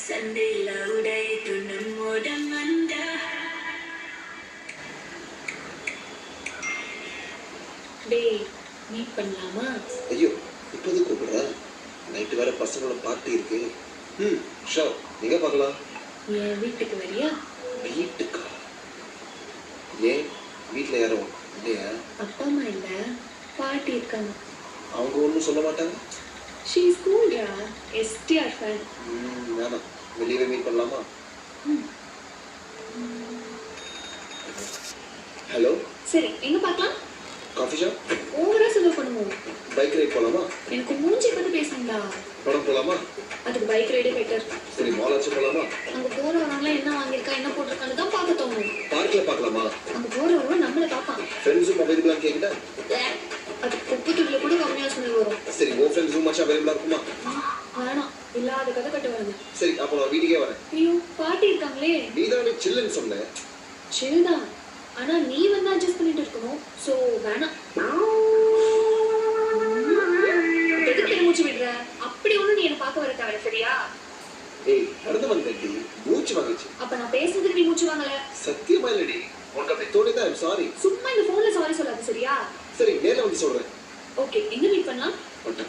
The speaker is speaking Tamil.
சந்தையில் உடை துண்ணும் ஓடம் வந்த டேய் மீட் பண்ணலாமா? ஐயோ இப்போது கூப்பிடுற, நைட்டு வேற பசங்களோட பார்ட்டி இருக்கு. ஷோர், எங்க பார்க்கலாம்? என் வீட்டுக்கு வரியா? வீட்டுக்கா? ஏன் வீட்டில் யாரும் இல்லையா? அப்பா அம்மா இல்லை, பாட்டி இருக்காங்க. அவங்க ஒன்றும் சொல்ல மாட்டாங்க? ஷீ இஸ் கூல்டா, எஸ்டிஆர் ஃபேன். வேணாம், வெளியவே மீட் பண்ணலாமா? ஹலோ, சரி எங்க பார்க்கலாம்? Coffee shop? ஓவரா செலவு பண்ணுவோம். பைக் ரைட் போகலாமா? எனக்கு மூஞ்சி பற்றி பேசுங்களா? படம் போகலாமா? அதுக்கு பைக் ரைடே பெட்டர். சரி மாலாச்சும் போகலாமா? அங்கே போகிறவங்களாம் என்ன வாங்கியிருக்கா என்ன போட்டிருக்கான்னு தான் பார்க்க தோணும். பார்க்கில் பார்க்கலாமா? அங்கே போகிறவங்க நம்மளை பார்ப்பான். ஃப்ரெண்ட்ஸும் அவைலபிளாக கேட்கிட்டா? அது குப்பை துளியில் கூட கம்மியாக ஸ்மெல் வரும். சரி உன் ஃப்ரெண்ட்ஸ் ரூமாச்சும் அவைலபிளாக இருக்குமா? வேணாம், இல்லாத கதை கட்டு வருது. சரி அப்போ நான் வீட்டுக்கே வரேன். ஐயோ பாட்டி இருக்காங்களே. நீ தானே சில்லுன்னு சொன்னேன். சில் தான், ஆனால் நீ வந்து அட்ஜஸ்ட் பண்ணிட்டு இருக்கணும். ஸோ வேணாம். எதுக்கு மூச்சு விடுற? அப்படி ஒன்றும் நீ என்னை பார்க்க வர தேவை, சரியா? ஏய் நடந்து வந்தேன்டி, மூச்சு வாங்கிச்சு. அப்ப நான் பேசுறதுக்கு நீ மூச்சு வாங்கல? சத்தியமா இல்லடி, உனக்கு அப்படி தோணிதான் ஐம் சாரி. சும்மா இந்த போன்ல சாரி சொல்லாத, சரியா? சரி நேர்ல வந்து சொல்றேன். ஓகே, எங்க மீட் பண்ணலாம்? ஓகே.